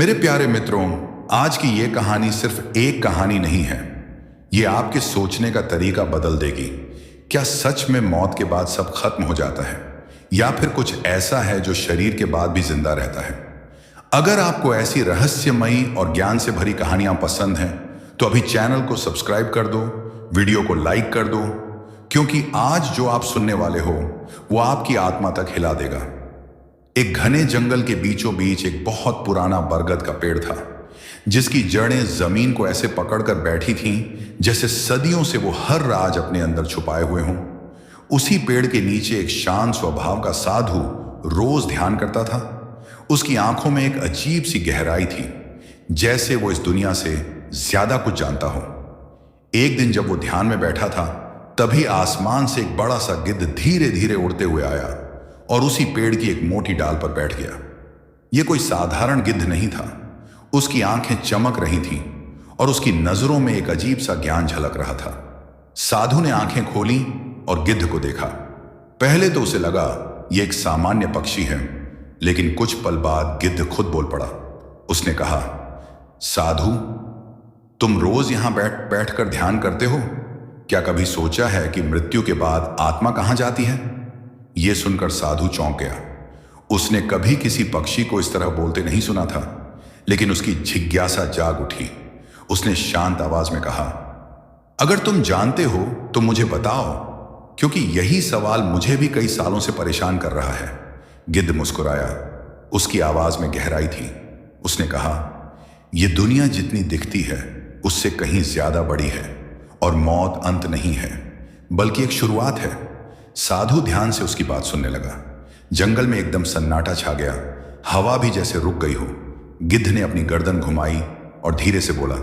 मेरे प्यारे मित्रों, आज की ये कहानी सिर्फ एक कहानी नहीं है। ये आपके सोचने का तरीका बदल देगी। क्या सच में मौत के बाद सब खत्म हो जाता है, या फिर कुछ ऐसा है जो शरीर के बाद भी जिंदा रहता है? अगर आपको ऐसी रहस्यमयी और ज्ञान से भरी कहानियां पसंद हैं, तो अभी चैनल को सब्सक्राइब कर दो, वीडियो को लाइक कर दो, क्योंकि आज जो आप सुनने वाले हो वो आपकी आत्मा तक हिला देगा। एक घने जंगल के बीचों बीच एक बहुत पुराना बरगद का पेड़ था, जिसकी जड़ें जमीन को ऐसे पकड़कर बैठी थीं जैसे सदियों से वो हर राज अपने अंदर छुपाए हुए हों। उसी पेड़ के नीचे एक शांत स्वभाव का साधु रोज ध्यान करता था। उसकी आंखों में एक अजीब सी गहराई थी, जैसे वो इस दुनिया से ज्यादा कुछ जानता हो। एक दिन जब वो ध्यान में बैठा था, तभी आसमान से एक बड़ा सा गिद्ध धीरे धीरे उड़ते हुए आया और उसी पेड़ की एक मोटी डाल पर बैठ गया। यह कोई साधारण गिद्ध नहीं था। उसकी आंखें चमक रही थीं और उसकी नजरों में एक अजीब सा ज्ञान झलक रहा था। साधु ने आंखें खोली और गिद्ध को देखा। पहले तो उसे लगा यह एक सामान्य पक्षी है, लेकिन कुछ पल बाद गिद्ध खुद बोल पड़ा। उसने कहा, साधु, तुम रोज यहां बैठ कर ध्यान करते हो। क्या कभी सोचा है कि मृत्यु के बाद आत्मा कहां जाती है? यह सुनकर साधु चौंक गया। उसने कभी किसी पक्षी को इस तरह बोलते नहीं सुना था, लेकिन उसकी जिज्ञासा जाग उठी। उसने शांत आवाज में कहा, अगर तुम जानते हो तो मुझे बताओ, क्योंकि यही सवाल मुझे भी कई सालों से परेशान कर रहा है। गिद्ध मुस्कुराया। उसकी आवाज में गहराई थी। उसने कहा, यह दुनिया जितनी दिखती है उससे कहीं ज्यादा बड़ी है, और मौत अंत नहीं है, बल्कि एक शुरुआत है। साधु ध्यान से उसकी बात सुनने लगा। जंगल में एकदम सन्नाटा छा गया। हवा भी जैसे रुक गई हो। गिद्ध ने अपनी गर्दन घुमाई और धीरे से बोला,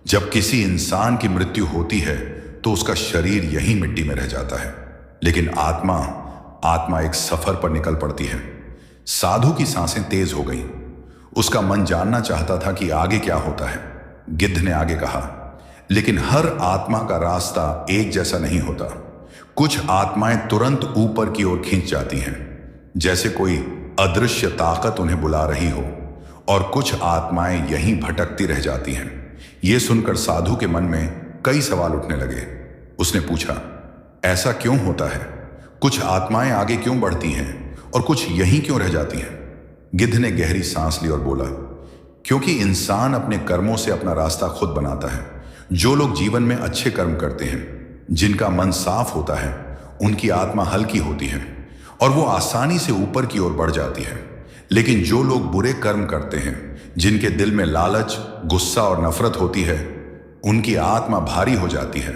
जब किसी इंसान की मृत्यु होती है तो उसका शरीर यहीं मिट्टी में रह जाता है, लेकिन आत्मा एक सफर पर निकल पड़ती है। साधु की सांसें तेज हो गईं। उसका मन जानना चाहता था कि आगे क्या होता है। गिद्ध ने आगे कहा, लेकिन हर आत्मा का रास्ता एक जैसा नहीं होता। कुछ आत्माएं तुरंत ऊपर की ओर खींच जाती हैं, जैसे कोई अदृश्य ताकत उन्हें बुला रही हो, और कुछ आत्माएं यहीं भटकती रह जाती हैं। यह सुनकर साधु के मन में कई सवाल उठने लगे। उसने पूछा, ऐसा क्यों होता है? कुछ आत्माएं आगे क्यों बढ़ती हैं और कुछ यहीं क्यों रह जाती हैं? गिद्ध ने गहरी सांस ली और बोला, क्योंकि इंसान अपने कर्मों से अपना रास्ता खुद बनाता है। जो लोग जीवन में अच्छे कर्म करते हैं, जिनका मन साफ होता है, उनकी आत्मा हल्की होती है और वो आसानी से ऊपर की ओर बढ़ जाती है। लेकिन जो लोग बुरे कर्म करते हैं, जिनके दिल में लालच, गुस्सा और नफरत होती है, उनकी आत्मा भारी हो जाती है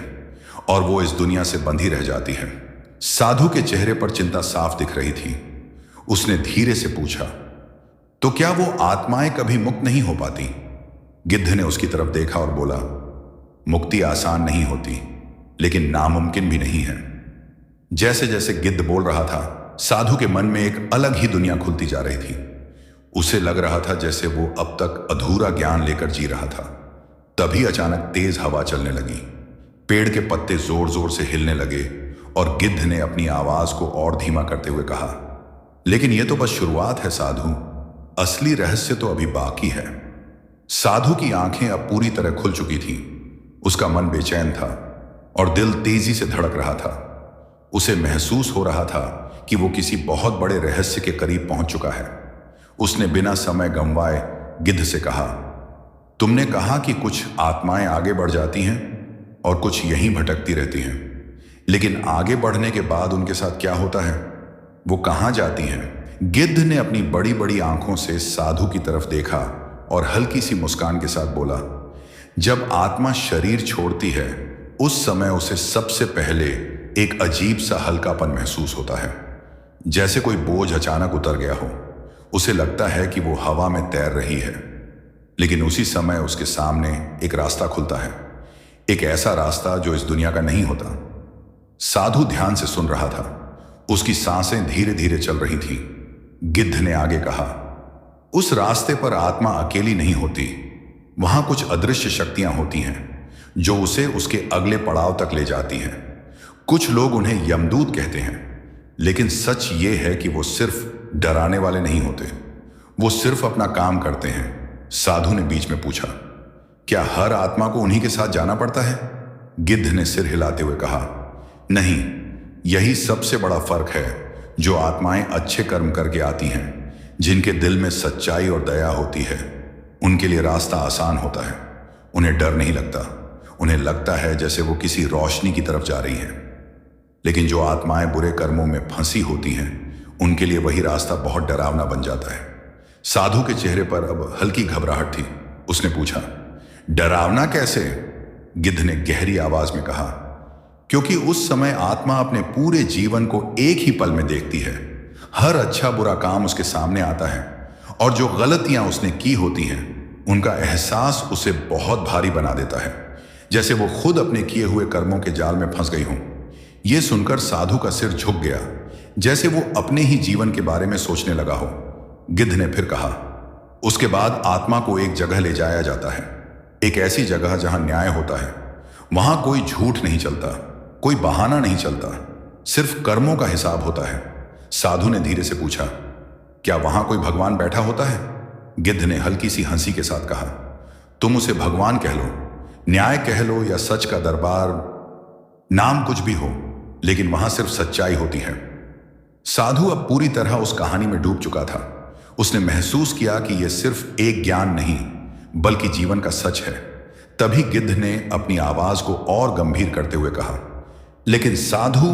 और वो इस दुनिया से बंधी रह जाती है। साधु के चेहरे पर चिंता साफ दिख रही थी। उसने धीरे से पूछा, तो क्या वो आत्माएं कभी मुक्त नहीं हो पाती? गिद्ध ने उसकी तरफ देखा और बोला, मुक्ति आसान नहीं होती, लेकिन नामुमकिन भी नहीं है। जैसे जैसे गिद्ध बोल रहा था, साधु के मन में एक अलग ही दुनिया खुलती जा रही थी। उसे लग रहा था जैसे वो अब तक अधूरा ज्ञान लेकर जी रहा था। तभी अचानक तेज हवा चलने लगी। पेड़ के पत्ते जोर जोर से हिलने लगे और गिद्ध ने अपनी आवाज को और धीमा करते हुए कहा, लेकिन यह तो बस शुरुआत है साधु, असली रहस्य तो अभी बाकी है। साधु की आंखें अब पूरी तरह खुल चुकी थीं। उसका मन बेचैन था और दिल तेजी से धड़क रहा था। उसे महसूस हो रहा था कि वो किसी बहुत बड़े रहस्य के करीब पहुंच चुका है। उसने बिना समय गंवाए गिद्ध से कहा, तुमने कहा कि कुछ आत्माएं आगे बढ़ जाती हैं और कुछ यहीं भटकती रहती हैं, लेकिन आगे बढ़ने के बाद उनके साथ क्या होता है? वो कहां जाती हैं? गिद्ध ने अपनी बड़ी बड़ी आंखों से साधु की तरफ देखा और हल्की सी मुस्कान के साथ बोला, जब आत्मा शरीर छोड़ती है, उस समय उसे सबसे पहले एक अजीब सा हल्कापन महसूस होता है, जैसे कोई बोझ अचानक उतर गया हो। उसे लगता है कि वो हवा में तैर रही है, लेकिन उसी समय उसके सामने एक रास्ता खुलता है, एक ऐसा रास्ता जो इस दुनिया का नहीं होता। साधु ध्यान से सुन रहा था। उसकी सांसें धीरे धीरे चल रही थीं। गिद्ध ने आगे कहा, उस रास्ते पर आत्मा अकेली नहीं होती। वहां कुछ अदृश्य शक्तियां होती हैं जो उसे उसके अगले पड़ाव तक ले जाती हैं। कुछ लोग उन्हें यमदूत कहते हैं, लेकिन सच ये है कि वो सिर्फ डराने वाले नहीं होते। वो सिर्फ अपना काम करते हैं, साधु ने बीच में पूछा, क्या हर आत्मा को उन्हीं के साथ जाना पड़ता है? गिद्ध ने सिर हिलाते हुए कहा, नहीं, यही सबसे बड़ा फर्क है। जो आत्माएं अच्छे कर्म करके आती हैं, जिनके दिल में सच्चाई और दया होती है, उनके लिए रास्ता आसान होता है। उन्हें डर नहीं लगता। उन्हें लगता है जैसे वो किसी रोशनी की तरफ जा रही हैं। लेकिन जो आत्माएं बुरे कर्मों में फंसी होती हैं, उनके लिए वही रास्ता बहुत डरावना बन जाता है। साधु के चेहरे पर अब हल्की घबराहट थी। उसने पूछा, डरावना कैसे? गिद्ध ने गहरी आवाज में कहा, क्योंकि उस समय आत्मा अपने पूरे जीवन को एक ही पल में देखती है। हर अच्छा बुरा काम उसके सामने आता है, और जो गलतियां उसने की होती हैं, उनका एहसास उसे बहुत भारी बना देता है, जैसे वो खुद अपने किए हुए कर्मों के जाल में फंस गई हों। यह सुनकर साधु का सिर झुक गया, जैसे वो अपने ही जीवन के बारे में सोचने लगा हो। गिद्ध ने फिर कहा, उसके बाद आत्मा को एक जगह ले जाया जाता है, एक ऐसी जगह जहां न्याय होता है। वहां कोई झूठ नहीं चलता, कोई बहाना नहीं चलता, सिर्फ कर्मों का हिसाब होता है। साधु ने धीरे से पूछा, क्या वहां कोई भगवान बैठा होता है? गिद्ध ने हल्की सी हंसी के साथ कहा, तुम उसे भगवान कह लो, न्याय कह लो, या सच का दरबार, नाम कुछ भी हो, लेकिन वहां सिर्फ सच्चाई होती है। साधु अब पूरी तरह उस कहानी में डूब चुका था। उसने महसूस किया कि यह सिर्फ एक ज्ञान नहीं, बल्कि जीवन का सच है। तभी गिद्ध ने अपनी आवाज को और गंभीर करते हुए कहा, लेकिन साधु,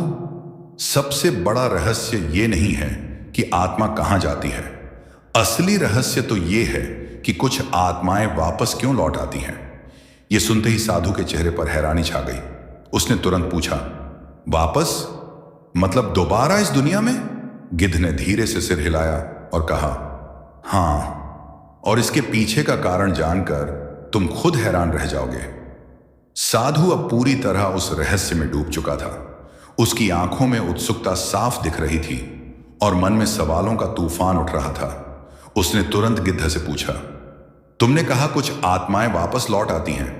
सबसे बड़ा रहस्य यह नहीं है कि आत्मा कहां जाती है। असली रहस्य तो यह है कि कुछ आत्माएं वापस क्यों लौट आती हैं। यह सुनते ही साधु के चेहरे पर हैरानी छा गई। उसने तुरंत पूछा, वापस मतलब दोबारा इस दुनिया में? गिद्ध ने धीरे से सिर हिलाया और कहा, हां, और इसके पीछे का कारण जानकर तुम खुद हैरान रह जाओगे। साधु अब पूरी तरह उस रहस्य में डूब चुका था। उसकी आंखों में उत्सुकता साफ दिख रही थी और मन में सवालों का तूफान उठ रहा था। उसने तुरंत गिद्ध से पूछा, तुमने कहा कुछ आत्माएं वापस लौट आती हैं,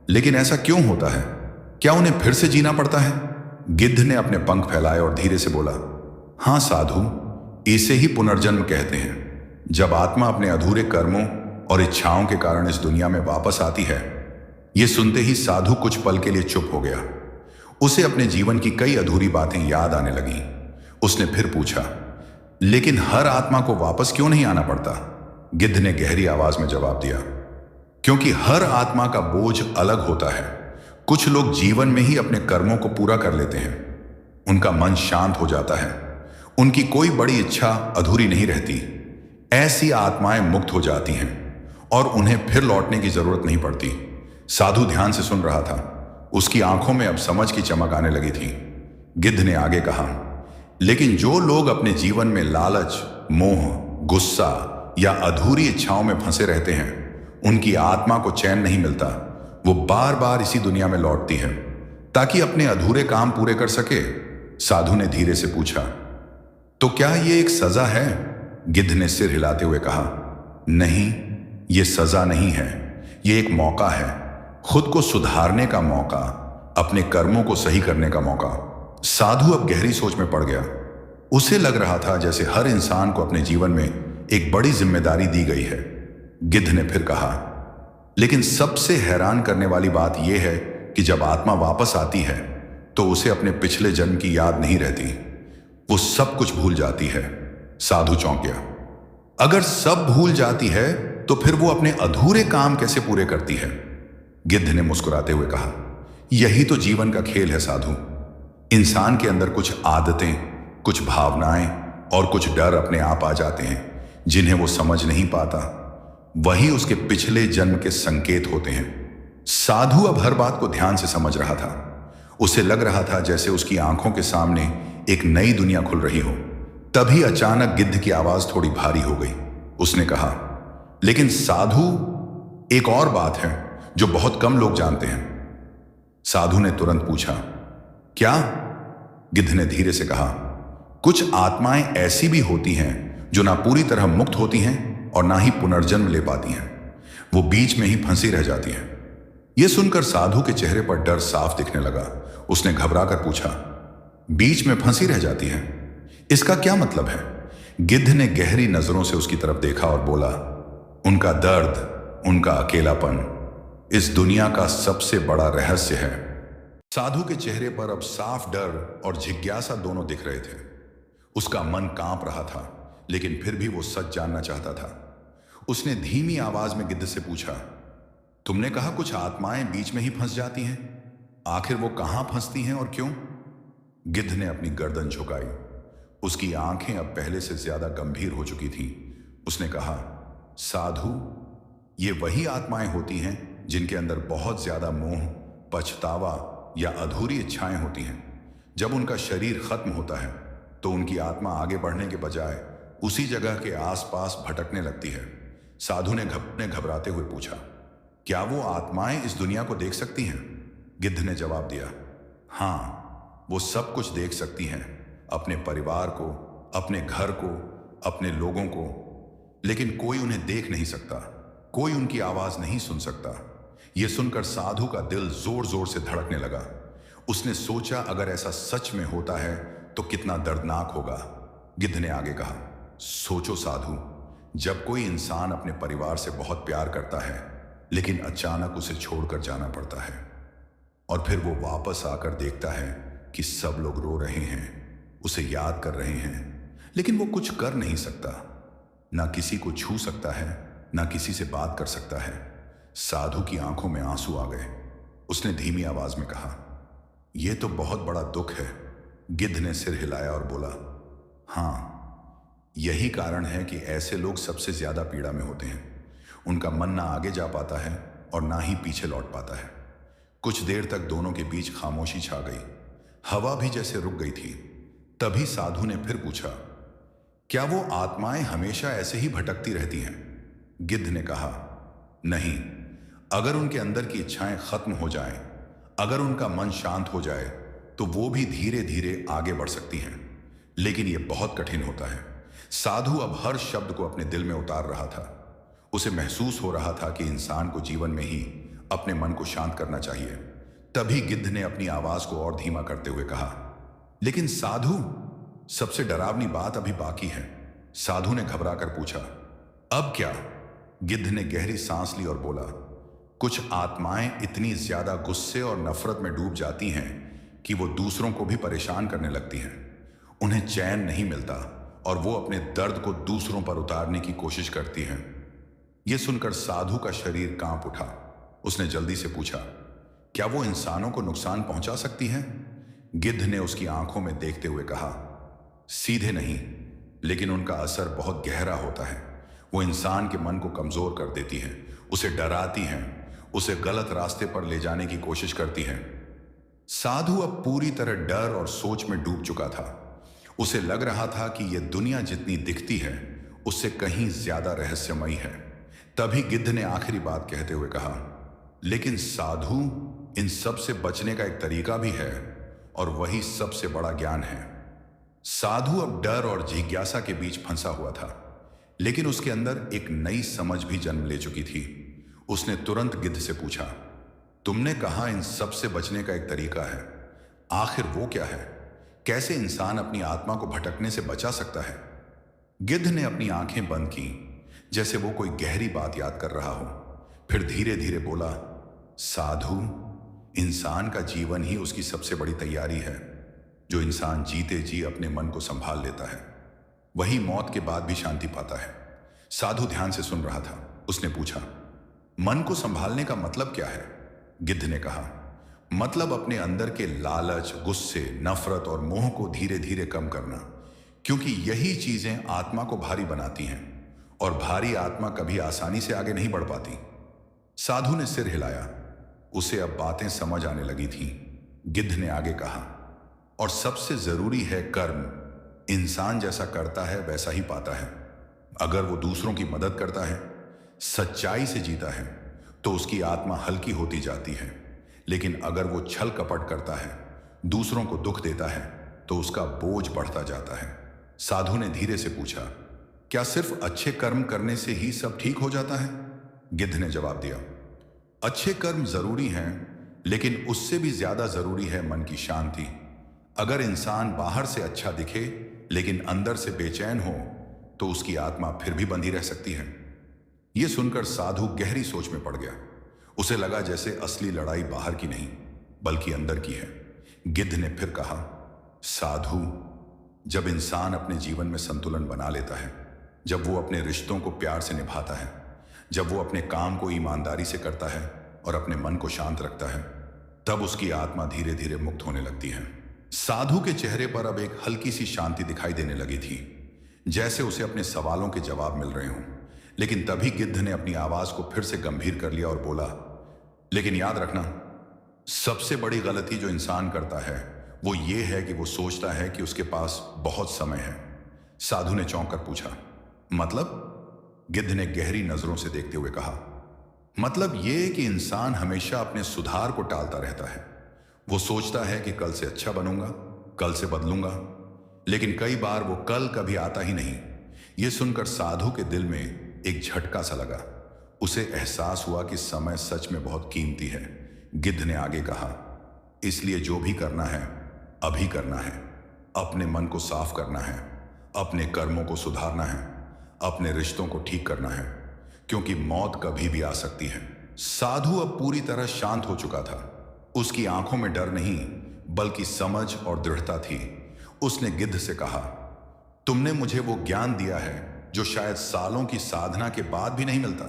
लेकिन ऐसा क्यों होता है? क्या उन्हें फिर से जीना पड़ता है? गिद्ध ने अपने पंख फैलाए और धीरे से बोला, हां साधु, इसे ही पुनर्जन्म कहते हैं। जब आत्मा अपने अधूरे कर्मों और इच्छाओं के कारण इस दुनिया में वापस आती है। यह सुनते ही साधु कुछ पल के लिए चुप हो गया। उसे अपने जीवन की कई अधूरी बातें याद आने लगीं। उसने फिर पूछा, लेकिन हर आत्मा को वापस क्यों नहीं आना पड़ता? गिद्ध ने गहरी आवाज में जवाब दिया, क्योंकि हर आत्मा का बोझ अलग होता है। कुछ लोग जीवन में ही अपने कर्मों को पूरा कर लेते हैं। उनका मन शांत हो जाता है, उनकी कोई बड़ी इच्छा अधूरी नहीं रहती। ऐसी आत्माएं मुक्त हो जाती हैं और उन्हें फिर लौटने की जरूरत नहीं पड़ती। साधु ध्यान से सुन रहा था। उसकी आंखों में अब समझ की चमक आने लगी थी। गिद्ध ने आगे कहा, लेकिन जो लोग अपने जीवन में लालच, मोह, गुस्सा या अधूरी इच्छाओं में फंसे रहते हैं, उनकी आत्मा को चैन नहीं मिलता। वो बार बार इसी दुनिया में लौटती है ताकि अपने अधूरे काम पूरे कर सके। साधु ने धीरे से पूछा, तो क्या ये एक सजा है? गिद्ध ने सिर हिलाते हुए कहा, नहीं, ये सजा नहीं है, ये एक मौका है। खुद को सुधारने का मौका, अपने कर्मों को सही करने का मौका। साधु अब गहरी सोच में पड़ गया। उसे लग रहा था जैसे हर इंसान को अपने जीवन में एक बड़ी जिम्मेदारी दी गई है। गिद्ध ने फिर कहा, लेकिन सबसे हैरान करने वाली बात यह है कि जब आत्मा वापस आती है तो उसे अपने पिछले जन्म की याद नहीं रहती। वो सब कुछ भूल जाती है। साधु चौंक गया। अगर सब भूल जाती है तो फिर वो अपने अधूरे काम कैसे पूरे करती है? गिद्ध ने मुस्कुराते हुए कहा, यही तो जीवन का खेल है साधु। इंसान के अंदर कुछ आदतें, कुछ भावनाएं और कुछ डर अपने आप आ जाते हैं जिन्हें वो समझ नहीं पाता। वही उसके पिछले जन्म के संकेत होते हैं। साधु अब हर बात को ध्यान से समझ रहा था। उसे लग रहा था जैसे उसकी आंखों के सामने एक नई दुनिया खुल रही हो। तभी अचानक गिद्ध की आवाज थोड़ी भारी हो गई। उसने कहा, लेकिन साधु, एक और बात है जो बहुत कम लोग जानते हैं। साधु ने तुरंत पूछा, क्या? गिद्ध ने धीरे से कहा, कुछ आत्माएं ऐसी भी होती हैं जो ना पूरी तरह मुक्त होती हैं और ना ही पुनर्जन्म ले पाती हैं। वो बीच में ही फंसी रह जाती हैं। यह सुनकर साधु के चेहरे पर डर साफ दिखने लगा। उसने घबराकर पूछा, बीच में फंसी रह जाती है, इसका क्या मतलब है? गिद्ध ने गहरी नजरों से उसकी तरफ देखा और बोला, उनका दर्द, उनका अकेलापन इस दुनिया का सबसे बड़ा रहस्य है। साधु के चेहरे पर अब साफ डर और जिज्ञासा दोनों दिख रहे थे। उसका मन कांप रहा था, लेकिन फिर भी वो सच जानना चाहता था। उसने धीमी आवाज में गिद्ध से पूछा, तुमने कहा कुछ आत्माएं बीच में ही फंस जाती हैं। आखिर वो कहां फंसती हैं और क्यों? गिद्ध ने अपनी गर्दन झुकाई। उसकी आंखें अब पहले से ज्यादा गंभीर हो चुकी थीं। उसने कहा, साधु, ये वही आत्माएं होती हैं जिनके अंदर बहुत ज्यादा मोह, पछतावा या अधूरी इच्छाएं होती हैं। जब उनका शरीर खत्म होता है तो उनकी आत्मा आगे बढ़ने के बजाय उसी जगह के आसपास भटकने लगती है। साधु ने घबराते हुए पूछा, क्या वो आत्माएं इस दुनिया को देख सकती हैं? गिद्ध ने जवाब दिया, हाँ, वो सब कुछ देख सकती हैं, अपने परिवार को, अपने घर को, अपने लोगों को, लेकिन कोई उन्हें देख नहीं सकता, कोई उनकी आवाज नहीं सुन सकता। यह सुनकर साधु का दिल जोर जोर से धड़कने लगा। उसने सोचा, अगर ऐसा सच में होता है तो कितना दर्दनाक होगा। गिद्ध ने आगे कहा, सोचो साधु, जब कोई इंसान अपने परिवार से बहुत प्यार करता है लेकिन अचानक उसे छोड़कर जाना पड़ता है, और फिर वो वापस आकर देखता है कि सब लोग रो रहे हैं, उसे याद कर रहे हैं, लेकिन वो कुछ कर नहीं सकता, ना किसी को छू सकता है, ना किसी से बात कर सकता है। साधु की आंखों में आंसू आ गए। उसने धीमी आवाज में कहा, यह तो बहुत बड़ा दुख है। गिद्ध ने सिर हिलाया और बोला, हाँ, यही कारण है कि ऐसे लोग सबसे ज्यादा पीड़ा में होते हैं। उनका मन ना आगे जा पाता है और ना ही पीछे लौट पाता है। कुछ देर तक दोनों के बीच खामोशी छा गई। हवा भी जैसे रुक गई थी। तभी साधु ने फिर पूछा, क्या वो आत्माएं हमेशा ऐसे ही भटकती रहती हैं? गिद्ध ने कहा, नहीं, अगर उनके अंदर की इच्छाएं खत्म हो जाएं, अगर उनका मन शांत हो जाए तो वो भी धीरे धीरे आगे बढ़ सकती हैं, लेकिन यह बहुत कठिन होता है। साधु अब हर शब्द को अपने दिल में उतार रहा था। उसे महसूस हो रहा था कि इंसान को जीवन में ही अपने मन को शांत करना चाहिए। तभी गिद्ध ने अपनी आवाज को और धीमा करते हुए कहा, लेकिन साधु, सबसे डरावनी बात अभी बाकी है। साधु ने घबराकर पूछा, अब क्या? गिद्ध ने गहरी सांस ली और बोला, कुछ आत्माएं इतनी ज्यादा गुस्से और नफरत में डूब जाती हैं कि वो दूसरों को भी परेशान करने लगती हैं। उन्हें चैन नहीं मिलता और वो अपने दर्द को दूसरों पर उतारने की कोशिश करती हैं। यह सुनकर साधु का शरीर कांप उठा। उसने जल्दी से पूछा, क्या वो इंसानों को नुकसान पहुंचा सकती हैं? गिद्ध ने उसकी आंखों में देखते हुए कहा, सीधे नहीं, लेकिन उनका असर बहुत गहरा होता है। वो इंसान के मन को कमजोर कर देती हैं, उसे डराती हैं, उसे गलत रास्ते पर ले जाने की कोशिश करती हैं। साधु अब पूरी तरह डर और सोच में डूब चुका था। उसे लग रहा था कि यह दुनिया जितनी दिखती है उससे कहीं ज्यादा रहस्यमयी है। तभी गिद्ध ने आखिरी बात कहते हुए कहा, लेकिन साधु, इन सब से बचने का एक तरीका भी है, और वही सबसे बड़ा ज्ञान है। साधु अब डर और जिज्ञासा के बीच फंसा हुआ था, लेकिन उसके अंदर एक नई समझ भी जन्म ले चुकी थी। उसने तुरंत गिद्ध से पूछा, तुमने कहा इन सब से बचने का एक तरीका है, आखिर वो क्या है? कैसे इंसान अपनी आत्मा को भटकने से बचा सकता है? गिद्ध ने अपनी आंखें बंद की, जैसे वो कोई गहरी बात याद कर रहा हो। फिर धीरे धीरे बोला, साधु, इंसान का जीवन ही उसकी सबसे बड़ी तैयारी है। जो इंसान जीते जी अपने मन को संभाल लेता है, वही मौत के बाद भी शांति पाता है। साधु ध्यान से सुन रहा था। उसने पूछा, मन को संभालने का मतलब क्या है? गिद्ध ने कहा, मतलब अपने अंदर के लालच, गुस्से, नफरत और मोह को धीरे धीरे कम करना, क्योंकि यही चीजें आत्मा को भारी बनाती हैं, और भारी आत्मा कभी आसानी से आगे नहीं बढ़ पाती। साधु ने सिर हिलाया। उसे अब बातें समझ आने लगी थीं। गिद्ध ने आगे कहा, और सबसे जरूरी है कर्म। इंसान जैसा करता है वैसा ही पाता है। अगर वो दूसरों की मदद करता है, सच्चाई से जीता है, तो उसकी आत्मा हल्की होती जाती है। लेकिन अगर वो छल कपट करता है, दूसरों को दुख देता है, तो उसका बोझ बढ़ता जाता है। साधु ने धीरे से पूछा, क्या सिर्फ अच्छे कर्म करने से ही सब ठीक हो जाता है? गिद्ध ने जवाब दिया, अच्छे कर्म जरूरी हैं, लेकिन उससे भी ज्यादा जरूरी है मन की शांति। अगर इंसान बाहर से अच्छा दिखे लेकिन अंदर से बेचैन हो, तो उसकी आत्मा फिर भी बंधी रह सकती है। यह सुनकर साधु गहरी सोच में पड़ गया। उसे लगा जैसे असली लड़ाई बाहर की नहीं बल्कि अंदर की है। गिद्ध ने फिर कहा, साधु, जब इंसान अपने जीवन में संतुलन बना लेता है, जब वो अपने रिश्तों को प्यार से निभाता है, जब वो अपने काम को ईमानदारी से करता है और अपने मन को शांत रखता है, तब उसकी आत्मा धीरे धीरे मुक्त होने लगती है। साधु के चेहरे पर अब एक हल्की सी शांति दिखाई देने लगी थी, जैसे उसे अपने सवालों के जवाब मिल रहे हों। लेकिन तभी गिद्ध ने अपनी आवाज को फिर से गंभीर कर लिया और बोला, लेकिन याद रखना, सबसे बड़ी गलती जो इंसान करता है वो ये है कि वो सोचता है कि उसके पास बहुत समय है। साधु ने चौंक कर पूछा, मतलब? गिद्ध ने गहरी नजरों से देखते हुए कहा, मतलब ये कि इंसान हमेशा अपने सुधार को टालता रहता है। वो सोचता है कि कल से अच्छा बनूंगा, कल से बदलूंगा, लेकिन कई बार वो कल कभी आता ही नहीं। यह सुनकर साधु के दिल में एक झटका सा लगा। उसे एहसास हुआ कि समय सच में बहुत कीमती है। गिद्ध ने आगे कहा, इसलिए जो भी करना है अभी करना है। अपने मन को साफ करना है, अपने कर्मों को सुधारना है, अपने रिश्तों को ठीक करना है, क्योंकि मौत कभी भी आ सकती है। साधु अब पूरी तरह शांत हो चुका था। उसकी आंखों में डर नहीं बल्कि समझ और दृढ़ता थी। उसने गिद्ध से कहा, तुमने मुझे वो ज्ञान दिया है जो शायद सालों की साधना के बाद भी नहीं मिलता।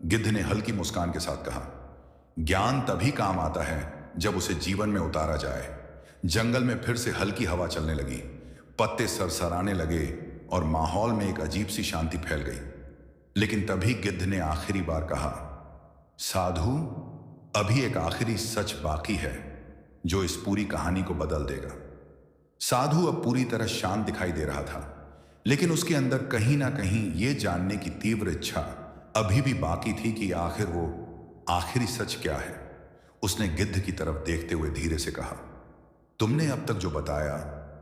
गिद्ध ने हल्की मुस्कान के साथ कहा, ज्ञान तभी काम आता है जब उसे जीवन में उतारा जाए। जंगल में फिर से हल्की हवा चलने लगी, पत्ते सरसराने लगे और माहौल में एक अजीब सी शांति फैल गई। लेकिन तभी गिद्ध ने आखिरी बार कहा, साधु, अभी एक आखिरी सच बाकी है जो इस पूरी कहानी को बदल देगा। साधु अब पूरी तरह शांत दिखाई दे रहा था, लेकिन उसके अंदर कहीं ना कहीं यह जानने की तीव्र इच्छा अभी भी बाकी थी कि आखिर वो आखिरी सच क्या है। उसने गिद्ध की तरफ देखते हुए धीरे से कहा, तुमने अब तक जो बताया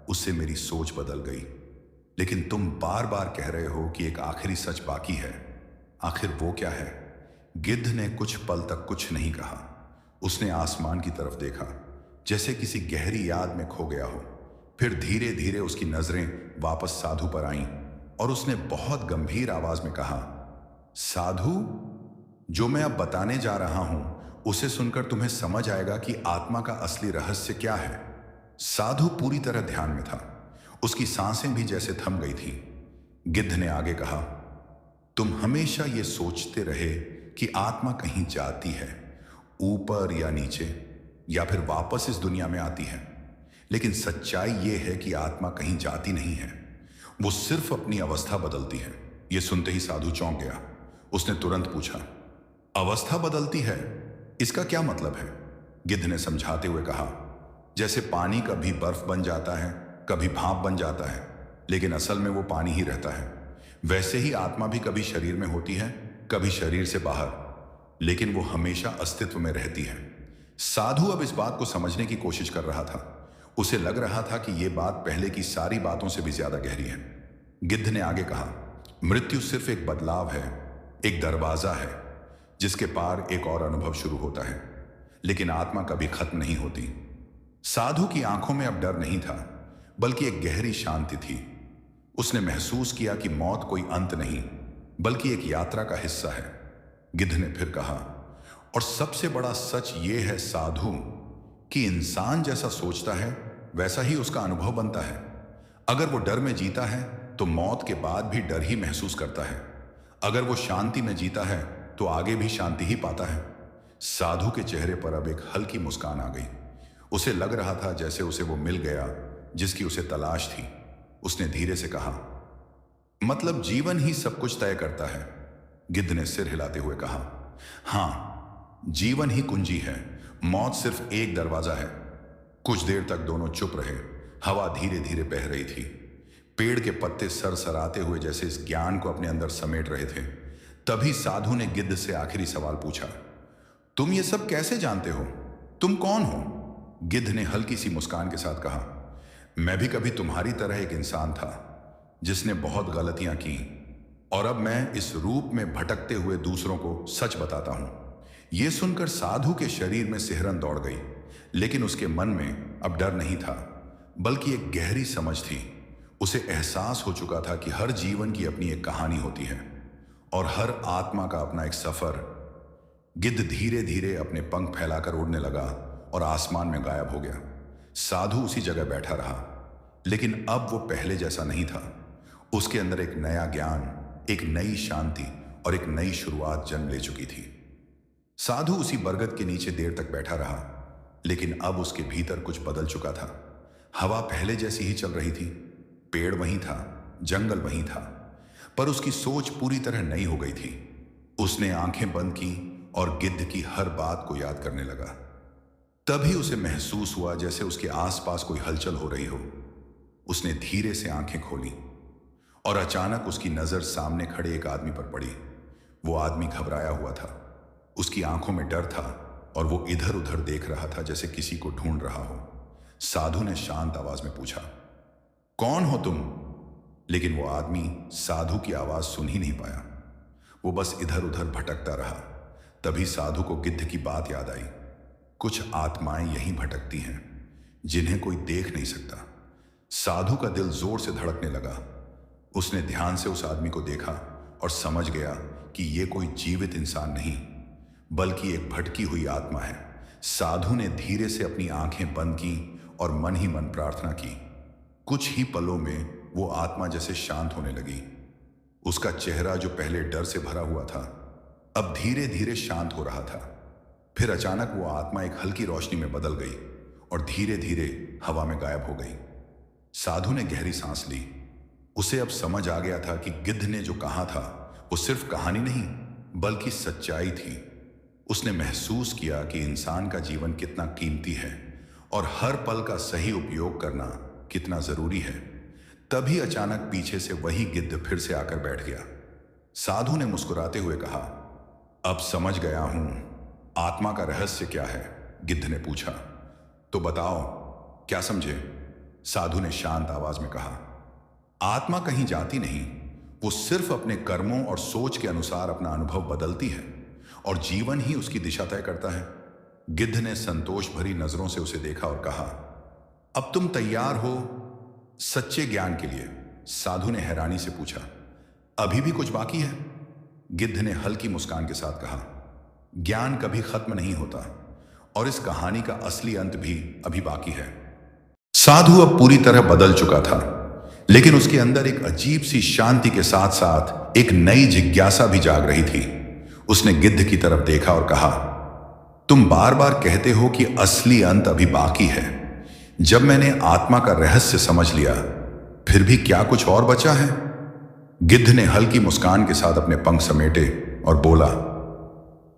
उससे मेरी सोच बदल गई, लेकिन तुम बार बार कह रहे हो कि एक आखिरी सच बाकी है। आखिर वो क्या है? गिद्ध ने कुछ पल तक कुछ नहीं कहा। उसने आसमान की तरफ देखा, जैसे किसी गहरी याद में खो गया हो। फिर धीरे धीरे उसकी नजरें वापस साधु पर आईं और उसने बहुत गंभीर आवाज में कहा, साधु, जो मैं अब बताने जा रहा हूं उसे सुनकर तुम्हें समझ आएगा कि आत्मा का असली रहस्य क्या है। साधु पूरी तरह ध्यान में था। उसकी सांसें भी जैसे थम गई थी। गिद्ध ने आगे कहा, तुम हमेशा ये सोचते रहे कि आत्मा कहीं जाती है, ऊपर या नीचे, या फिर वापस इस दुनिया में आती है। लेकिन सच्चाई यह है कि आत्मा कहीं जाती नहीं है, वो सिर्फ अपनी अवस्था बदलती है। यह सुनते ही साधु चौंक गया। उसने तुरंत पूछा, अवस्था बदलती है, इसका क्या मतलब है? गिद्ध ने समझाते हुए कहा, जैसे पानी कभी बर्फ बन जाता है, कभी भाप बन जाता है, लेकिन असल में वो पानी ही रहता है, वैसे ही आत्मा भी कभी शरीर में होती है, कभी शरीर से बाहर, लेकिन वो हमेशा अस्तित्व में रहती है। साधु अब इस बात को समझने की कोशिश कर रहा था। उसे लग रहा था कि यह बात पहले की सारी बातों से भी ज्यादा गहरी है। गिद्ध ने आगे कहा, मृत्यु सिर्फ एक बदलाव है, एक दरवाजा है जिसके पार एक और अनुभव शुरू होता है, लेकिन आत्मा कभी खत्म नहीं होती। साधु की आंखों में अब डर नहीं था बल्कि एक गहरी शांति थी। उसने महसूस किया कि मौत कोई अंत नहीं बल्कि एक यात्रा का हिस्सा है। गिद्ध ने फिर कहा, और सबसे बड़ा सच यह है साधु कि इंसान जैसा सोचता है वैसा ही उसका अनुभव बनता है। अगर वो डर में जीता है तो मौत के बाद भी डर ही महसूस करता है। अगर वो शांति में जीता है तो आगे भी शांति ही पाता है। साधु के चेहरे पर अब एक हल्की मुस्कान आ गई। उसे लग रहा था जैसे उसे वो मिल गया जिसकी उसे तलाश थी। उसने धीरे से कहा, मतलब जीवन ही सब कुछ तय करता है? गिद्ध ने सिर हिलाते हुए कहा, हां, जीवन ही कुंजी है, मौत सिर्फ एक दरवाजा है। कुछ देर तक दोनों चुप रहे। हवा धीरे धीरे बह रही थी। पेड़ के पत्ते सरसराते हुए जैसे इस ज्ञान को अपने अंदर समेट रहे थे। तभी साधु ने गिद्ध से आखिरी सवाल पूछा, तुम ये सब कैसे जानते हो? तुम कौन हो? गिद्ध ने हल्की सी मुस्कान के साथ कहा, मैं भी कभी तुम्हारी तरह एक इंसान था जिसने बहुत गलतियां की, और अब मैं इस रूप में भटकते हुए दूसरों को सच बताता हूं। यह सुनकर साधु के शरीर में सिहरन दौड़ गई, लेकिन उसके मन में अब डर नहीं था बल्कि एक गहरी समझ थी। उसे एहसास हो चुका था कि हर जीवन की अपनी एक कहानी होती है और हर आत्मा का अपना एक सफर। गिद्ध धीरे धीरे अपने पंख फैलाकर उड़ने लगा और आसमान में गायब हो गया। साधु उसी जगह बैठा रहा, लेकिन अब वो पहले जैसा नहीं था। उसके अंदर एक नया ज्ञान, एक नई शांति और एक नई शुरुआत जन्म ले चुकी थी। साधु उसी बरगद के नीचे देर तक बैठा रहा, लेकिन अब उसके भीतर कुछ बदल चुका था। हवा पहले जैसी ही चल रही थी, पेड़ वहीं था, जंगल वहीं था, पर उसकी सोच पूरी तरह नई हो गई थी। उसने आंखें बंद की और गिद्ध की हर बात को याद करने लगा। तभी उसे महसूस हुआ जैसे उसके आसपास कोई हलचल हो रही हो। उसने धीरे से आंखें खोली और अचानक उसकी नजर सामने खड़े एक आदमी पर पड़ी। वो आदमी घबराया हुआ था, उसकी आंखों में डर था और वो इधर उधर देख रहा था जैसे किसी को ढूंढ रहा हो। साधु ने शांत आवाज में पूछा, कौन हो तुम? लेकिन वो आदमी साधु की आवाज सुन ही नहीं पाया। वो बस इधर उधर भटकता रहा। तभी साधु को गिद्ध की बात याद आई। कुछ आत्माएं यहीं भटकती हैं जिन्हें कोई देख नहीं सकता। साधु का दिल जोर से धड़कने लगा। उसने ध्यान से उस आदमी को देखा और समझ गया कि यह कोई जीवित इंसान नहीं, बल्कि एक भटकी हुई आत्मा है। साधु ने धीरे से अपनी आंखें बंद की और मन ही मन प्रार्थना की। कुछ ही पलों में वो आत्मा जैसे शांत होने लगी। उसका चेहरा जो पहले डर से भरा हुआ था, अब धीरे धीरे शांत हो रहा था। फिर अचानक वो आत्मा एक हल्की रोशनी में बदल गई और धीरे धीरे हवा में गायब हो गई। साधु ने गहरी सांस ली। उसे अब समझ आ गया था कि गिद्ध ने जो कहा था वो सिर्फ कहानी नहीं, बल्कि सच्चाई थी। उसने महसूस किया कि इंसान का जीवन कितना कीमती है और हर पल का सही उपयोग करना कितना जरूरी है। तभी अचानक पीछे से वही गिद्ध फिर से आकर बैठ गया। साधु ने मुस्कुराते हुए कहा, अब समझ गया हूं आत्मा का रहस्य क्या है। गिद्ध ने पूछा, तो बताओ क्या समझे? साधु ने शांत आवाज में कहा, आत्मा कहीं जाती नहीं, वो सिर्फ अपने कर्मों और सोच के अनुसार अपना अनुभव बदलती है और जीवन ही उसकी दिशा तय करता है। गिद्ध ने संतोष भरी नजरों से उसे देखा और कहा, अब तुम तैयार हो सच्चे ज्ञान के लिए? साधु ने हैरानी से पूछा, अभी भी कुछ बाकी है? गिद्ध ने हल्की मुस्कान के साथ कहा, ज्ञान कभी खत्म नहीं होता और इस कहानी का असली अंत भी अभी बाकी है। साधु अब पूरी तरह बदल चुका था, लेकिन उसके अंदर एक अजीब सी शांति के साथ साथ एक नई जिज्ञासा भी जाग रही थी। उसने गिद्ध की तरफ देखा और कहा, तुम बार बार कहते हो कि असली अंत अभी बाकी है। जब मैंने आत्मा का रहस्य समझ लिया, फिर भी क्या कुछ और बचा है? गिद्ध ने हल्की मुस्कान के साथ अपने पंख समेटे और बोला,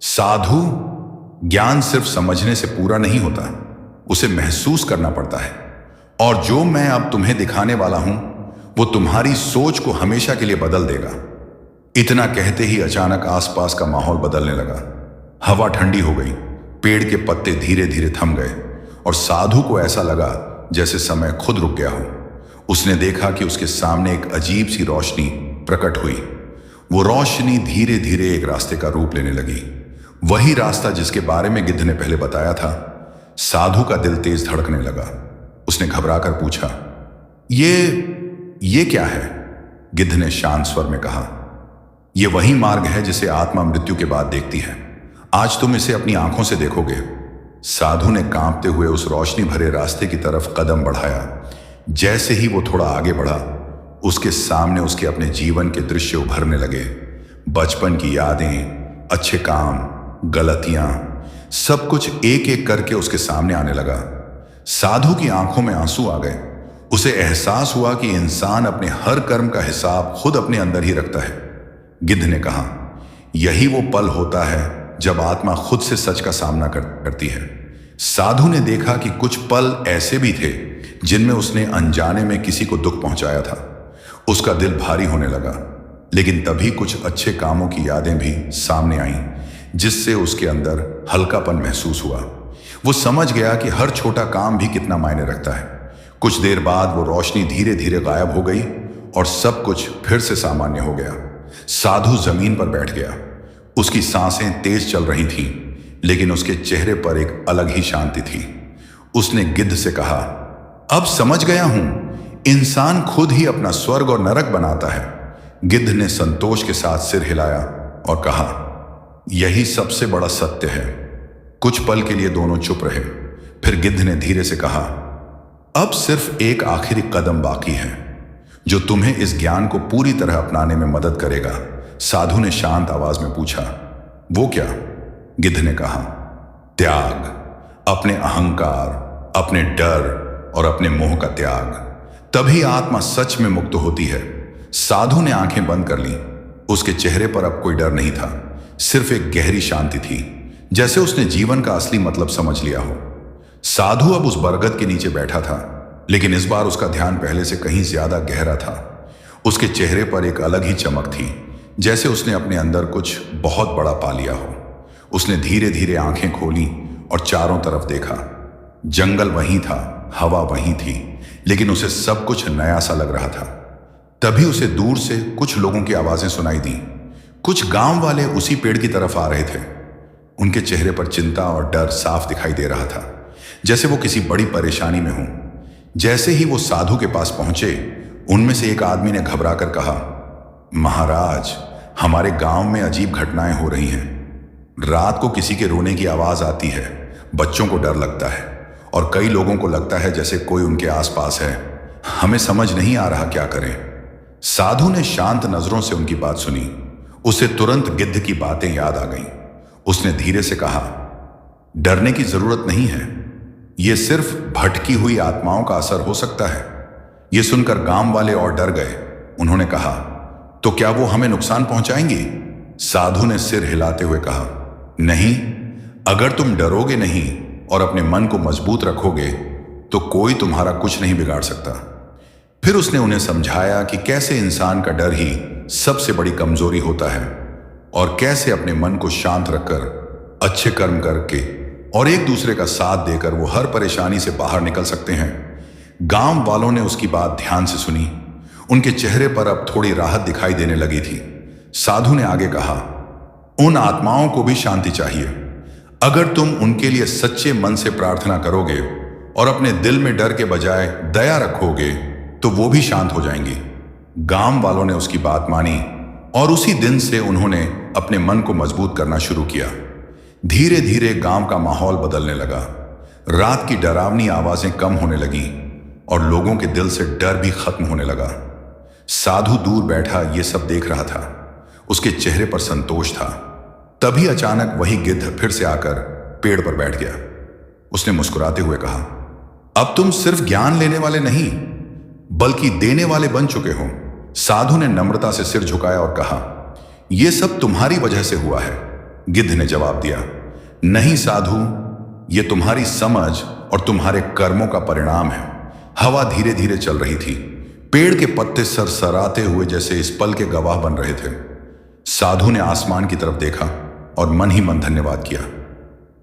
साधु, ज्ञान सिर्फ समझने से पूरा नहीं होता, उसे महसूस करना पड़ता है। और जो मैं अब तुम्हें दिखाने वाला हूं, वो तुम्हारी सोच को हमेशा के लिए बदल देगा। इतना कहते ही अचानक आसपास का माहौल बदलने लगा। हवा ठंडी हो गई, पेड़ के पत्ते धीरे धीरे थम गए और साधु को ऐसा लगा जैसे समय खुद रुक गया हो। उसने देखा कि उसके सामने एक अजीब सी रोशनी प्रकट हुई। वो रोशनी धीरे धीरे एक रास्ते का रूप लेने लगी, वही रास्ता जिसके बारे में गिद्ध ने पहले बताया था। साधु का दिल तेज धड़कने लगा। उसने घबराकर पूछा, ये क्या है? गिद्ध ने शांत स्वर में कहा, यह वही मार्ग है जिसे आत्मा मृत्यु के बाद देखती है। आज तुम इसे अपनी आंखों से देखोगे। साधु ने कांपते हुए उस रोशनी भरे रास्ते की तरफ कदम बढ़ाया। जैसे ही वो थोड़ा आगे बढ़ा, उसके सामने उसके अपने जीवन के दृश्य उभरने लगे। बचपन की यादें, अच्छे काम, गलतियां, सब कुछ एक एक करके उसके सामने आने लगा। साधु की आंखों में आंसू आ गए। उसे एहसास हुआ कि इंसान अपने हर कर्म का हिसाब खुद अपने अंदर ही रखता है। गिद्ध ने कहा, यही वो पल होता है जब आत्मा खुद से सच का सामना करती है। साधु ने देखा कि कुछ पल ऐसे भी थे जिनमें उसने अनजाने में किसी को दुख पहुंचाया था। उसका दिल भारी होने लगा, लेकिन तभी कुछ अच्छे कामों की यादें भी सामने आईं, जिससे उसके अंदर हल्कापन महसूस हुआ। वो समझ गया कि हर छोटा काम भी कितना मायने रखता है। कुछ देर बाद वो रोशनी धीरे धीरे गायब हो गई और सब कुछ फिर से सामान्य हो गया। साधु जमीन पर बैठ गया। उसकी सांसें तेज चल रही थीं, लेकिन उसके चेहरे पर एक अलग ही शांति थी। उसने गिद्ध से कहा, अब समझ गया हूं, इंसान खुद ही अपना स्वर्ग और नरक बनाता है। गिद्ध ने संतोष के साथ सिर हिलाया और कहा, यही सबसे बड़ा सत्य है। कुछ पल के लिए दोनों चुप रहे। फिर गिद्ध ने धीरे से कहा, अब सिर्फ एक आखिरी कदम बाकी है जो तुम्हें इस ज्ञान को पूरी तरह अपनाने में मदद करेगा। साधु ने शांत आवाज में पूछा, वो क्या? गिद्ध ने कहा, त्याग। अपने अहंकार, अपने डर और अपने मोह का त्याग। तभी आत्मा सच में मुक्त होती है। साधु ने आंखें बंद कर ली। उसके चेहरे पर अब कोई डर नहीं था, सिर्फ एक गहरी शांति थी, जैसे उसने जीवन का असली मतलब समझ लिया हो। साधु अब उस बरगद के नीचे बैठा था, लेकिन इस बार उसका ध्यान पहले से कहीं ज्यादा गहरा था। उसके चेहरे पर एक अलग ही चमक थी, जैसे उसने अपने अंदर कुछ बहुत बड़ा पा लिया हो। उसने धीरे धीरे आंखें खोली और चारों तरफ देखा। जंगल वहीं था, हवा वहीं थी, लेकिन उसे सब कुछ नया सा लग रहा था। तभी उसे दूर से कुछ लोगों की आवाजें सुनाई दी। कुछ गांव वाले उसी पेड़ की तरफ आ रहे थे। उनके चेहरे पर चिंता और डर साफ दिखाई दे रहा था, जैसे वो किसी बड़ी परेशानी में हों। जैसे ही वो साधु के पास पहुंचे, उनमें से एक आदमी ने घबरा कर कहा, महाराज, हमारे गांव में अजीब घटनाएं हो रही हैं। रात को किसी के रोने की आवाज आती है, बच्चों को डर लगता है और कई लोगों को लगता है जैसे कोई उनके आसपास है। हमें समझ नहीं आ रहा क्या करें। साधु ने शांत नजरों से उनकी बात सुनी। उसे तुरंत गिद्ध की बातें याद आ गईं। उसने धीरे से कहा, डरने की जरूरत नहीं है, यह सिर्फ भटकी हुई आत्माओं का असर हो सकता है। यह सुनकर गांव वाले और डर गए। उन्होंने कहा, तो क्या वो हमें नुकसान पहुंचाएंगी? साधु ने सिर हिलाते हुए कहा, नहीं, अगर तुम डरोगे नहीं और अपने मन को मजबूत रखोगे तो कोई तुम्हारा कुछ नहीं बिगाड़ सकता। फिर उसने उन्हें समझाया कि कैसे इंसान का डर ही सबसे बड़ी कमजोरी होता है और कैसे अपने मन को शांत रखकर अच्छे कर्म करके और एक दूसरे का साथ देकर वो हर परेशानी से बाहर निकल सकते हैं। गांव वालों ने उसकी बात ध्यान से सुनी। उनके चेहरे पर अब थोड़ी राहत दिखाई देने लगी थी। साधु ने आगे कहा, उन आत्माओं को भी शांति चाहिए। अगर तुम उनके लिए सच्चे मन से प्रार्थना करोगे और अपने दिल में डर के बजाय दया रखोगे तो वो भी शांत हो जाएंगी। गांव वालों ने उसकी बात मानी और उसी दिन से उन्होंने अपने मन को मजबूत करना शुरू किया। धीरे धीरे गांव का माहौल बदलने लगा। रात की डरावनी आवाजें कम होने लगीं और लोगों के दिल से डर भी खत्म होने लगा। साधु दूर बैठा ये सब देख रहा था। उसके चेहरे पर संतोष था। तभी अचानक वही गिद्ध फिर से आकर पेड़ पर बैठ गया। उसने मुस्कुराते हुए कहा, अब तुम सिर्फ ज्ञान लेने वाले नहीं बल्कि देने वाले बन चुके हो। साधु ने नम्रता से सिर झुकाया और कहा, यह सब तुम्हारी वजह से हुआ है। गिद्ध ने जवाब दिया, नहीं साधु, यह तुम्हारी समझ और तुम्हारे कर्मों का परिणाम है। हवा धीरे धीरे चल रही थी। पेड़ के पत्ते सरसराते हुए जैसे इस पल के गवाह बन रहे थे। साधु ने आसमान की तरफ देखा और मन ही मन धन्यवाद किया।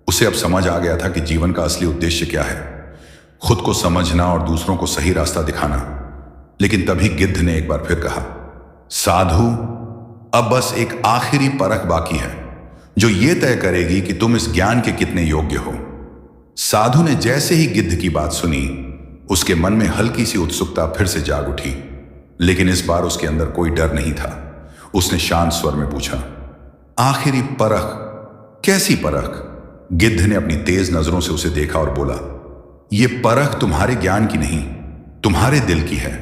उसे अब समझ आ गया था कि जीवन का असली उद्देश्य क्या है, खुद को समझना और दूसरों को सही रास्ता दिखाना। लेकिन तभी गिद्ध ने एक बार फिर कहा, साधु, अब बस एक आखिरी परख बाकी है जो ये तय करेगी कि तुम इस ज्ञान के कितने योग्य हो। साधु ने जैसे ही गिद्ध की बात सुनी, उसके मन में हल्की सी उत्सुकता फिर से जाग उठी, लेकिन इस बार उसके अंदर कोई डर नहीं था। उसने शांत स्वर में पूछा, आखिरी परख? कैसी परख? गिद्ध ने अपनी तेज नजरों से उसे देखा और बोला, यह परख तुम्हारे ज्ञान की नहीं, तुम्हारे दिल की है।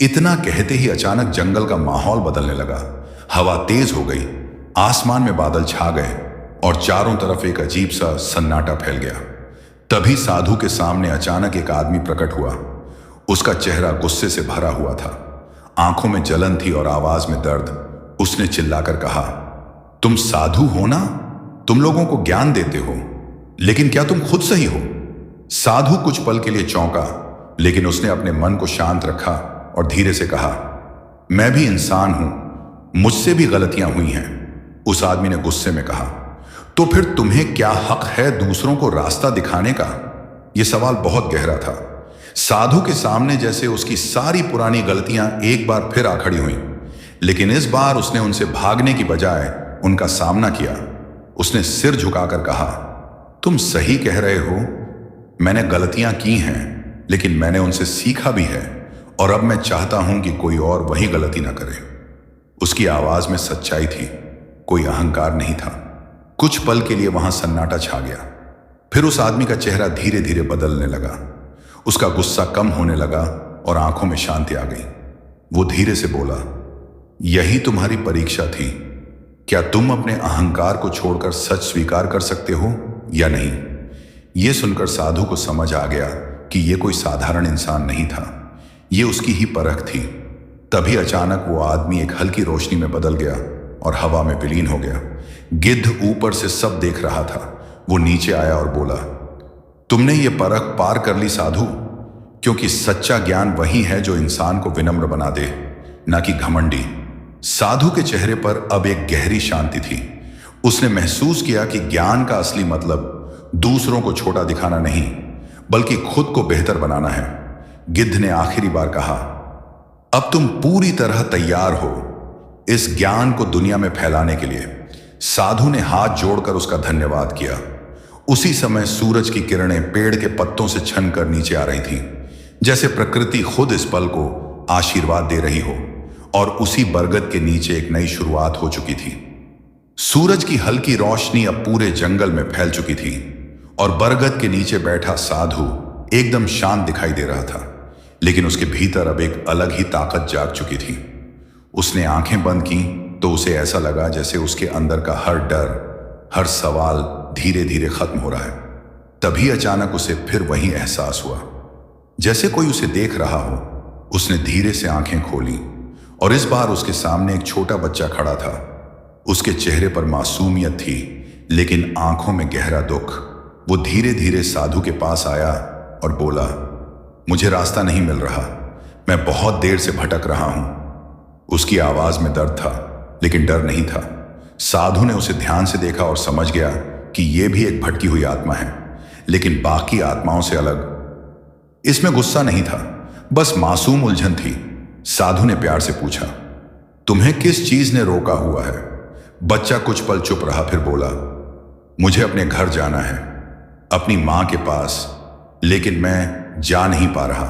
इतना कहते ही अचानक जंगल का माहौल बदलने लगा। हवा तेज हो गई, आसमान में बादल छा गए और चारों तरफ एक अजीब सा सन्नाटा फैल गया। तभी साधु के सामने अचानक एक आदमी प्रकट हुआ। उसका चेहरा गुस्से से भरा हुआ था, आंखों में जलन थी और आवाज में दर्द। उसने चिल्लाकर कहा, तुम साधु हो ना? तुम लोगों को ज्ञान देते हो, लेकिन क्या तुम खुद सही हो? साधु कुछ पल के लिए चौंका, लेकिन उसने अपने मन को शांत रखा और धीरे से कहा, मैं भी इंसान हूं, मुझसे भी गलतियां हुई हैं। उस आदमी ने गुस्से में कहा, तो फिर तुम्हें क्या हक है दूसरों को रास्ता दिखाने का? यह सवाल बहुत गहरा था। साधु के सामने जैसे उसकी सारी पुरानी गलतियां एक बार फिर आ खड़ी हुई, लेकिन इस बार उसने उनसे भागने की बजाय उनका सामना किया। उसने सिर झुकाकर कहा, तुम सही कह रहे हो, मैंने गलतियां की हैं, लेकिन मैंने उनसे सीखा भी है और अब मैं चाहता हूं कि कोई और वही गलती ना करे। उसकी आवाज में सच्चाई थी, कोई अहंकार नहीं था। कुछ पल के लिए वहां सन्नाटा छा गया। फिर उस आदमी का चेहरा धीरे धीरे बदलने लगा। उसका गुस्सा कम होने लगा और आंखों में शांति आ गई। वो धीरे से बोला, यही तुम्हारी परीक्षा थी। क्या तुम अपने अहंकार को छोड़कर सच स्वीकार कर सकते हो या नहीं? यह सुनकर साधु को समझ आ गया कि यह कोई साधारण इंसान नहीं था, यह उसकी ही परख थी। तभी अचानक वो आदमी एक हल्की रोशनी में बदल गया और हवा में विलीन हो गया। गिद्ध ऊपर से सब देख रहा था। वो नीचे आया और बोला, तुमने ये परख पार कर ली साधु, क्योंकि सच्चा ज्ञान वही है जो इंसान को विनम्र बना दे, ना कि घमंडी। साधु के चेहरे पर अब एक गहरी शांति थी। उसने महसूस किया कि ज्ञान का असली मतलब दूसरों को छोटा दिखाना नहीं, बल्कि खुद को बेहतर बनाना है। गिद्ध ने आखिरी बार कहा, अब तुम पूरी तरह तैयार हो इस ज्ञान को दुनिया में फैलाने के लिए। साधु ने हाथ जोड़कर उसका धन्यवाद किया। उसी समय सूरज की किरणें पेड़ के पत्तों से छनकर नीचे आ रही थी, जैसे प्रकृति खुद इस पल को आशीर्वाद दे रही हो। और उसी बरगद के नीचे एक नई शुरुआत हो चुकी थी। सूरज की हल्की रोशनी अब पूरे जंगल में फैल चुकी थी और बरगद के नीचे बैठा साधु एकदम शांत दिखाई दे रहा था, लेकिन उसके भीतर अब एक अलग ही ताकत जाग चुकी थी। उसने आंखें बंद की तो उसे ऐसा लगा जैसे उसके अंदर का हर डर, हर सवाल धीरे धीरे खत्म हो रहा है। तभी अचानक उसे फिर वही एहसास हुआ, जैसे कोई उसे देख रहा हो। उसने धीरे से आंखें खोली और इस बार उसके सामने एक छोटा बच्चा खड़ा था। उसके चेहरे पर मासूमियत थी, लेकिन आंखों में गहरा दुख। वो धीरे धीरे साधु के पास आया और बोला, मुझे रास्ता नहीं मिल रहा, मैं बहुत देर से भटक रहा हूं। उसकी आवाज में दर्द था, लेकिन डर नहीं था। साधु ने उसे ध्यान से देखा और समझ गया कि यह भी एक भटकी हुई आत्मा है, लेकिन बाकी आत्माओं से अलग। इसमें गुस्सा नहीं था, बस मासूम उलझन थी। साधु ने प्यार से पूछा, तुम्हें किस चीज ने रोका हुआ है? बच्चा कुछ पल चुप रहा, फिर बोला, मुझे अपने घर जाना है, अपनी मां के पास, लेकिन मैं जा नहीं पा रहा।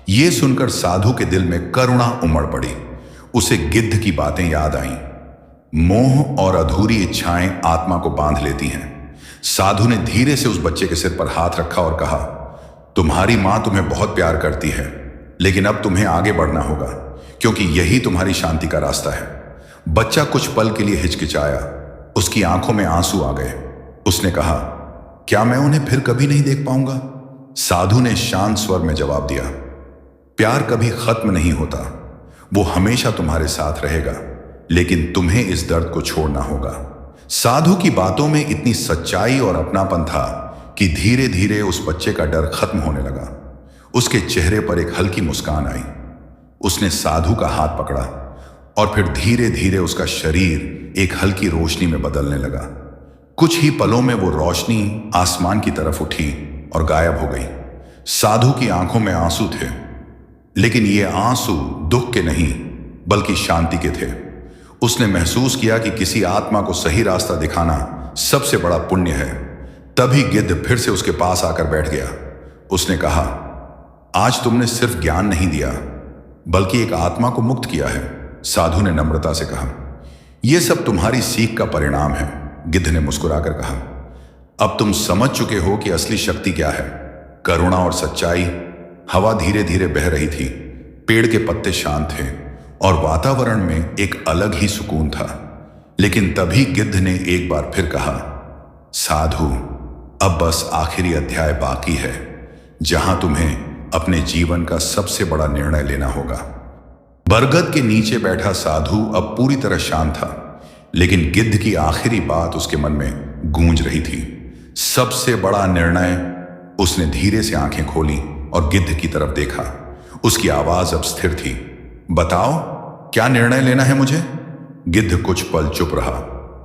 यह सुनकर साधु के दिल में करुणा उमड़ पड़ी। उसे गिद्ध की बातें याद आईं। मोह और अधूरी इच्छाएं आत्मा को बांध लेती हैं। साधु ने धीरे से उस बच्चे के सिर पर हाथ रखा और कहा, तुम्हारी मां तुम्हें बहुत प्यार करती है, लेकिन अब तुम्हें आगे बढ़ना होगा, क्योंकि यही तुम्हारी शांति का रास्ता है। बच्चा कुछ पल के लिए हिचकिचाया, उसकी आंखों में आंसू आ गए। उसने कहा, क्या मैं उन्हें फिर कभी नहीं देख पाऊंगा? साधु ने शांत स्वर में जवाब दिया, प्यार कभी खत्म नहीं होता, वो हमेशा तुम्हारे साथ रहेगा, लेकिन तुम्हें इस दर्द को छोड़ना होगा। साधु की बातों में इतनी सच्चाई और अपनापन था कि धीरे धीरे उस बच्चे का डर खत्म होने लगा। उसके चेहरे पर एक हल्की मुस्कान आई। उसने साधु का हाथ पकड़ा और फिर धीरे धीरे उसका शरीर एक हल्की रोशनी में बदलने लगा। कुछ ही पलों में वो रोशनी आसमान की तरफ उठी और गायब हो गई। साधु की आंखों में आंसू थे, लेकिन ये आंसू दुख के नहीं बल्कि शांति के थे। उसने महसूस किया कि किसी आत्मा को सही रास्ता दिखाना सबसे बड़ा पुण्य है। तभी गिद्ध फिर से उसके पास आकर बैठ गया। उसने कहा, आज तुमने सिर्फ ज्ञान नहीं दिया, बल्कि एक आत्मा को मुक्त किया है। साधु ने नम्रता से कहा, यह सब तुम्हारी सीख का परिणाम है। गिद्ध ने मुस्कुराकर कहा, अब तुम समझ चुके हो कि असली शक्ति क्या है, करुणा और सच्चाई। हवा धीरे धीरे बह रही थी, पेड़ के पत्ते शांत थे और वातावरण में एक अलग ही सुकून था। लेकिन तभी गिद्ध ने एक बार फिर कहा, साधु, अब बस आखिरी अध्याय बाकी है, जहां तुम्हें अपने जीवन का सबसे बड़ा निर्णय लेना होगा। बरगद के नीचे बैठा साधु अब पूरी तरह शांत था, लेकिन गिद्ध की आखिरी बात उसके मन में गूंज रही थी, सबसे बड़ा निर्णय। उसने धीरे से आंखें खोली और गिद्ध की तरफ देखा। उसकी आवाज अब स्थिर थी, बताओ, क्या निर्णय लेना है मुझे? गिद्ध कुछ पल चुप रहा,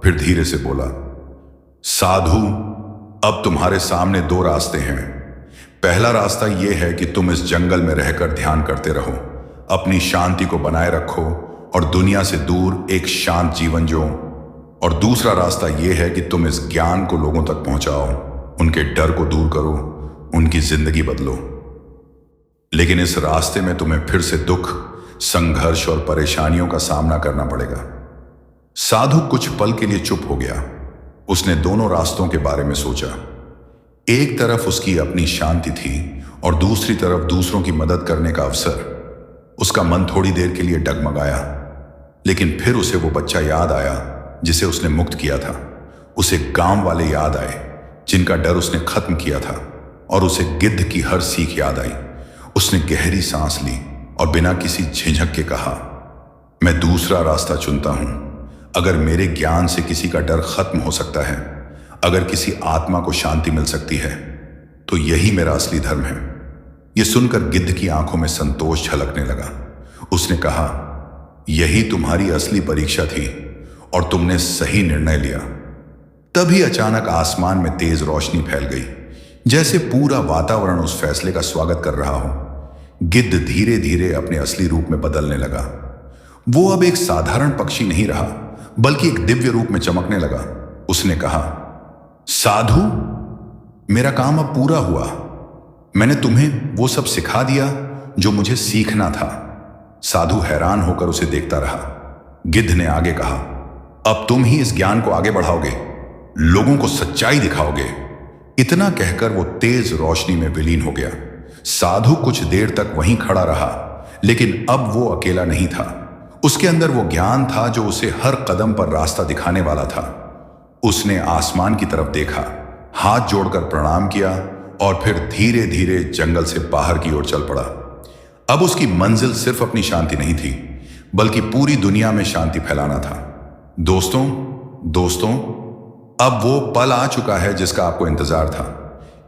फिर धीरे से बोला, साधु, अब तुम्हारे सामने दो रास्ते हैं। पहला रास्ता यह है कि तुम इस जंगल में रहकर ध्यान करते रहो, अपनी शांति को बनाए रखो और दुनिया से दूर एक शांत जीवन जियो। और दूसरा रास्ता यह है कि तुम इस ज्ञान को लोगों तक पहुंचाओ, उनके डर को दूर करो, उनकी जिंदगी बदलो। लेकिन इस रास्ते में तुम्हें फिर से दुख, संघर्ष और परेशानियों का सामना करना पड़ेगा। साधु कुछ पल के लिए चुप हो गया। उसने दोनों रास्तों के बारे में सोचा। एक तरफ उसकी अपनी शांति थी और दूसरी तरफ दूसरों की मदद करने का अवसर। उसका मन थोड़ी देर के लिए डगमगाया, लेकिन फिर उसे वो बच्चा याद आया जिसे उसने मुक्त किया था। उसे गांव वाले याद आए जिनका डर उसने खत्म किया था, और उसे गिद्ध की हर सीख याद आई। उसने गहरी सांस ली और बिना किसी झिझक के कहा, मैं दूसरा रास्ता चुनता हूं। अगर मेरे ज्ञान से किसी का डर खत्म हो सकता है, अगर किसी आत्मा को शांति मिल सकती है, तो यही मेरा असली धर्म है। यह सुनकर गिद्ध की आंखों में संतोष झलकने लगा। उसने कहा, यही तुम्हारी असली परीक्षा थी और तुमने सही निर्णय लिया। तभी अचानक आसमान में तेज रोशनी फैल गई, जैसे पूरा वातावरण उस फैसले का स्वागत कर रहा हो। गिद्ध धीरे धीरे अपने असली रूप में बदलने लगा। वो अब एक साधारण पक्षी नहीं रहा, बल्कि एक दिव्य रूप में चमकने लगा। उसने कहा, साधु, मेरा काम अब पूरा हुआ। मैंने तुम्हें वो सब सिखा दिया जो मुझे सीखना था। साधु हैरान होकर उसे देखता रहा। गिद्ध ने आगे कहा, अब तुम ही इस ज्ञान को आगे बढ़ाओगे, लोगों को सच्चाई दिखाओगे। इतना कहकर वो तेज रोशनी में विलीन हो गया। साधु कुछ देर तक वहीं खड़ा रहा, लेकिन अब वो अकेला नहीं था। उसके अंदर वो ज्ञान था जो उसे हर कदम पर रास्ता दिखाने वाला था। उसने आसमान की तरफ देखा, हाथ जोड़कर प्रणाम किया और फिर धीरे धीरे जंगल से बाहर की ओर चल पड़ा। अब उसकी मंजिल सिर्फ अपनी शांति नहीं थी, बल्कि पूरी दुनिया में शांति फैलाना था। दोस्तों, अब वो पल आ चुका है जिसका आपको इंतजार था।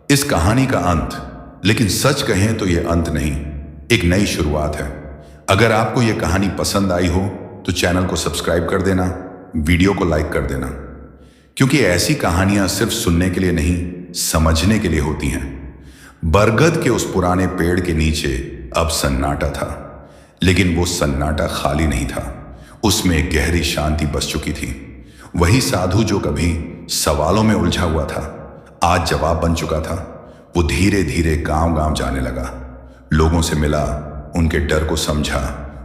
इस कहानी का अंत, लेकिन सच कहें तो यह अंत नहीं, एक नई शुरुआत है। अगर आपको यह कहानी पसंद आई हो तो चैनल को सब्सक्राइब कर देना, वीडियो को लाइक कर देना, क्योंकि ऐसी कहानियां सिर्फ सुनने के लिए नहीं, समझने के लिए होती हैं। बरगद के उस पुराने पेड़ के नीचे अब सन्नाटा था, लेकिन वो सन्नाटा खाली नहीं था। उसमें एक गहरी शांति बस चुकी थी। वही साधु जो कभी सवालों में उलझा हुआ था, आज जवाब बन चुका था। वो धीरे धीरे गांव-गांव जाने लगा, लोगों से मिला, उनके डर को समझा,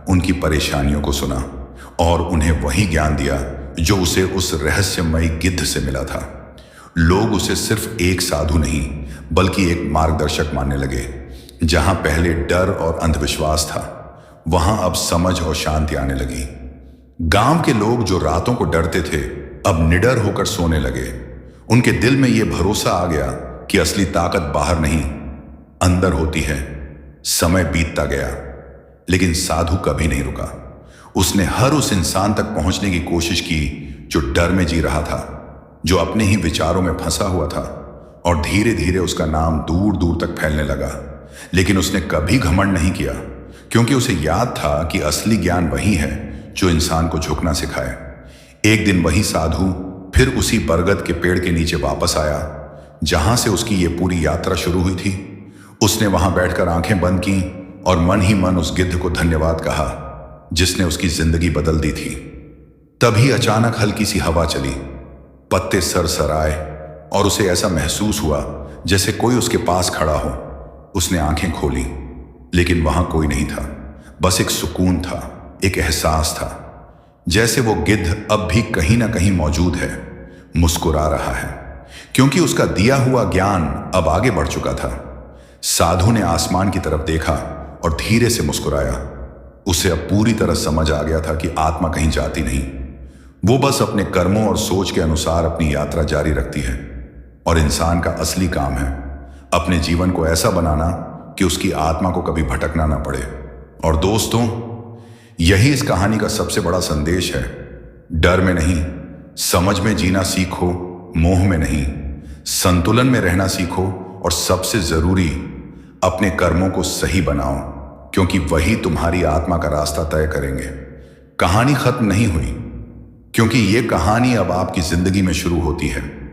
उनकी परेशानियों को सुना और उन्हें वही ज्ञान दिया जो उसे उस रहस्यमयी गिद्ध से मिला था। लोग उसे सिर्फ एक साधु नहीं, बल्कि एक मार्गदर्शक मानने लगे। जहां पहले डर और अंधविश्वास था, वहां अब समझ और शांति आने लगी। गांव के लोग जो रातों को डरते थे, अब निडर होकर सोने लगे। उनके दिल में यह भरोसा आ गया कि असली ताकत बाहर नहीं, अंदर होती है। समय बीतता गया, लेकिन साधु कभी नहीं रुका। उसने हर उस इंसान तक पहुंचने की कोशिश की जो डर में जी रहा था, जो अपने ही विचारों में फंसा हुआ था, और धीरे धीरे उसका नाम दूर दूर तक फैलने लगा। लेकिन उसने कभी घमंड नहीं किया, क्योंकि उसे याद था कि असली ज्ञान वही है जो इंसान को झुकना सिखाए। एक दिन वही साधु फिर उसी बरगद के पेड़ के नीचे वापस आया, जहां से उसकी ये पूरी यात्रा शुरू हुई थी। उसने वहां बैठकर आंखें बंद की और मन ही मन उस गिद्ध को धन्यवाद कहा, जिसने उसकी जिंदगी बदल दी थी। तभी अचानक हल्की सी हवा चली, पत्ते सरसराए और उसे ऐसा महसूस हुआ जैसे कोई उसके पास खड़ा हो। उसने आंखें खोली, लेकिन वहां कोई नहीं था। बस एक सुकून था, एक एहसास था, जैसे वो गिद्ध अब भी कहीं ना कहीं मौजूद है, मुस्कुरा रहा है, क्योंकि उसका दिया हुआ ज्ञान अब आगे बढ़ चुका था। साधु ने आसमान की तरफ देखा और धीरे से मुस्कुराया। उसे अब पूरी तरह समझ आ गया था कि आत्मा कहीं जाती नहीं, वो बस अपने कर्मों और सोच के अनुसार अपनी यात्रा जारी रखती है। और इंसान का असली काम है अपने जीवन को ऐसा बनाना कि उसकी आत्मा को कभी भटकना ना पड़े। और दोस्तों, यही इस कहानी का सबसे बड़ा संदेश है। डर में नहीं, समझ में जीना सीखो, मोह में नहीं, संतुलन में रहना सीखो, और सबसे जरूरी, अपने कर्मों को सही बनाओ, क्योंकि वही तुम्हारी आत्मा का रास्ता तय करेंगे। कहानी खत्म नहीं हुई, क्योंकि ये कहानी अब आपकी जिंदगी में शुरू होती है।